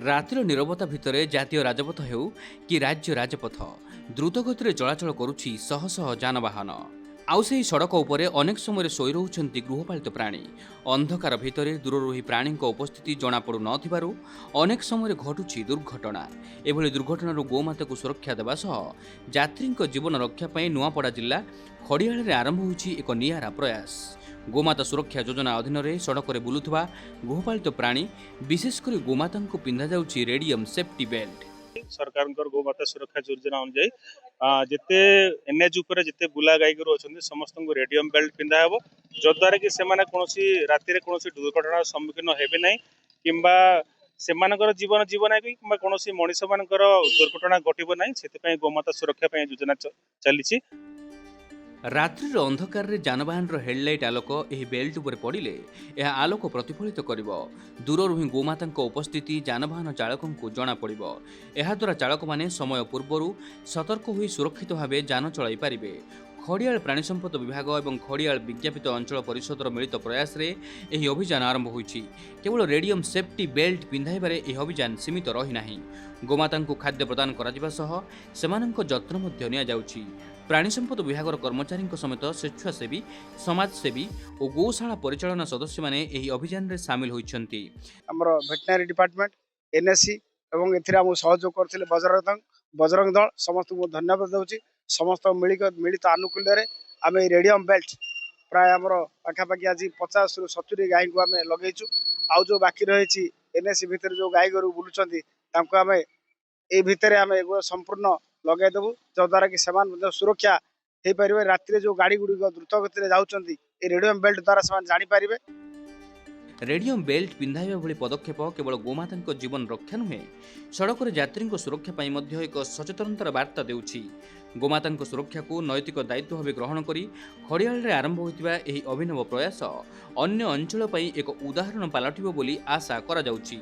ରାତିର ନୀରବତା ଭିତରେ ଜାତୀୟ ରାଜପଥ ହେଉ କି ରାଜ୍ୟ ରାଜପଥ ଦ୍ରୁତଗତିରେ ଚଳାଚଳ କରୁଛି ଶହ ଶହ ଯାନବାହନ। ଆଉ ସେହି ସଡ଼କ ଉପରେ ଅନେକ ସମୟରେ ଶୋଇ ରହୁଛନ୍ତି ଗୃହପାଳିତ ପ୍ରାଣୀ। ଅନ୍ଧକାର ଭିତରେ ଦୂରରୁ ଏହି ପ୍ରାଣୀଙ୍କ ଉପସ୍ଥିତି ଜଣାପଡ଼ୁନଥିବାରୁ ଅନେକ ସମୟରେ ଘଟୁଛି ଦୁର୍ଘଟଣା। ଏଭଳି ଦୁର୍ଘଟଣାରୁ ଗୋମାତାକୁ ସୁରକ୍ଷା ଦେବା ସହ ଯାତ୍ରୀଙ୍କ ଜୀବନ ରକ୍ଷା ପାଇଁ ନୂଆପଡ଼ା ଜିଲ୍ଲା ଖଡ଼ିଆଳରେ ଆରମ୍ଭ ହୋଇଛି ଏକ ନିଆରା ପ୍ରୟାସ। ଗୋମାତା ସୁରକ୍ଷା ଯୋଜନା ଅଧୀନରେ ସଡ଼କରେ ବୁଲୁଥିବା ଗୃହପାଳିତ ପ୍ରାଣୀ ବିଶେଷ କରି ଗୋମାତାଙ୍କୁ ପିନ୍ଧାଯାଉଛି ରେଡିୟମ ସେଫ୍ଟି ବେଲ୍ଟ। सरकार गोमाता सुरक्षा योजना अनुजाई जिते एनएच उपर जिते बुला गाई गोरु अच्छा समस्त को रेडियम बेल्ट पिंधा हे जद्वारा कि कौन राति कौन दुर्घटनार सम्मुखीन हेबे ना कि जीवन जीवन कि कौन मनीष मान दुर्घटना घटब ना से गोमाता सुरक्षा योजना चली। ରାତ୍ରିର ଅନ୍ଧକାରରେ ଯାନବାହନର ହେଡଲାଇଟ୍ ଆଲୋକ ଏହି ବେଲ୍ଟ ଉପରେ ପଡ଼ିଲେ ଏହା ଆଲୋକ ପ୍ରତିଫଳିତ କରିବ। ଦୂରରୁ ହିଁ ଗୋମାତାଙ୍କ ଉପସ୍ଥିତି ଯାନବାହନ ଚାଳକଙ୍କୁ ଜଣାପଡ଼ିବ। ଏହାଦ୍ୱାରା ଚାଳକମାନେ ସମୟ ପୂର୍ବରୁ ସତର୍କ ହୋଇ ସୁରକ୍ଷିତ ଭାବେ ଯାନ ଚଳାଇ ପାରିବେ। ଖଡ଼ିଆଳ ପ୍ରାଣୀ ସମ୍ପଦ ବିଭାଗ ଏବଂ ଖଡ଼ିଆଳ ବିଜ୍ଞାପିତ ଅଞ୍ଚଳ ପରିଷଦର ମିଳିତ ପ୍ରୟାସରେ ଏହି ଅଭିଯାନ ଆରମ୍ଭ ହୋଇଛି। କେବଳ ରେଡିୟମ ସେଫ୍ଟି ବେଲ୍ଟ ପିନ୍ଧାଇବାରେ ଏହି ଅଭିଯାନ ସୀମିତ ରହିନାହିଁ। ଗୋମାତାଙ୍କୁ ଖାଦ୍ୟ ପ୍ରଦାନ କରାଯିବା ସହ ସେମାନଙ୍କ ଯତ୍ନ ମଧ୍ୟ ନିଆଯାଉଛି। ପ୍ରାଣୀ ସମ୍ପଦ ବିଭାଗର କର୍ମଚାରୀଙ୍କ ସମେତ ସ୍ୱେଚ୍ଛାସେବୀ, ସମାଜସେବୀ ଓ ଗୋଶାଳା ପରିଚାଳନା ସଦସ୍ୟମାନେ ଏହି ଅଭିଯାନରେ ସାମିଲ ହୋଇଛନ୍ତି। ଆମର ଭେଟେନାରୀ ଡିପାର୍ଟମେଣ୍ଟ, ଏନ୍ଏସି ଏବଂ ଏଥିରେ ଆମକୁ ସହଯୋଗ କରିଥିଲେ ବଜରଙ୍ଗ ଦଳ ସମସ୍ତଙ୍କୁ ଧନ୍ୟବାଦ ଦେଉଛି। ସମସ୍ତ ମିଳିତ ଆନୁକୂଲ୍ୟରେ ଆମେ এই ରେଡିୟମ ବେଲ୍ଟ ପ୍ରାୟ ଆମର ପାଖାପାଖି ଆଜି 50 ରୁ 70 ଗାଈଙ୍କୁ ଆମେ ଲଗେଇଛୁ। ଆଉ ଯେଉଁ ବାକି ରହିଛି ଏନ୍ଏସି ଭିତରେ ଯେଉଁ ଗାଈ ଗୋରୁ ବୁଲୁଛନ୍ତି ତାଙ୍କୁ ଆମେ এই ଭିତରେ ଆମେ ଏଗୁলো ସମ୍ପୂର୍ଣ୍ଣ ଲଗାଇଦେବୁ ଯଦ୍ୱାରା କି ସେମାନେ ମଧ୍ୟ ସୁରକ୍ଷା ହେଇପାରିବେ। ରାତିରେ ଯେଉଁ ଗାଡ଼ି ଗୁଡ଼ିକ ଦ୍ରୁତ ଗତିରେ ଯାଉଛନ୍ତି এই ରେଡିୟମ ବେଲ୍ଟ ଦ୍ୱାରା ସେମାନେ ଜାଣିପାରିବେ। ରେଡିୟମ ବେଲ୍ଟ ପିନ୍ଧାଇବା ଭଳି ପଦକ୍ଷେପ କେବଳ ଗୋମାତାଙ୍କ ଜୀବନ ରକ୍ଷା ନୁହେଁ, ସଡ଼କରେ ଯାତ୍ରୀଙ୍କ ସୁରକ୍ଷା ପାଇଁ ମଧ୍ୟ ଏକ ସଚେତନତାର ବାର୍ତ୍ତା ଦେଉଛି। ଗୋମାତାଙ୍କ ସୁରକ୍ଷାକୁ ନୈତିକ ଦାୟିତ୍ୱ ଭାବେ ଗ୍ରହଣ କରି ଖଡ଼ିଆଳରେ ଆରମ୍ଭ ହୋଇଥିବା ଏହି ଅଭିନବ ପ୍ରୟାସ ଅନ୍ୟ ଅଞ୍ଚଳ ପାଇଁ ଏକ ଉଦାହରଣ ପାଲଟିବ ବୋଲି ଆଶା କରାଯାଉଛି।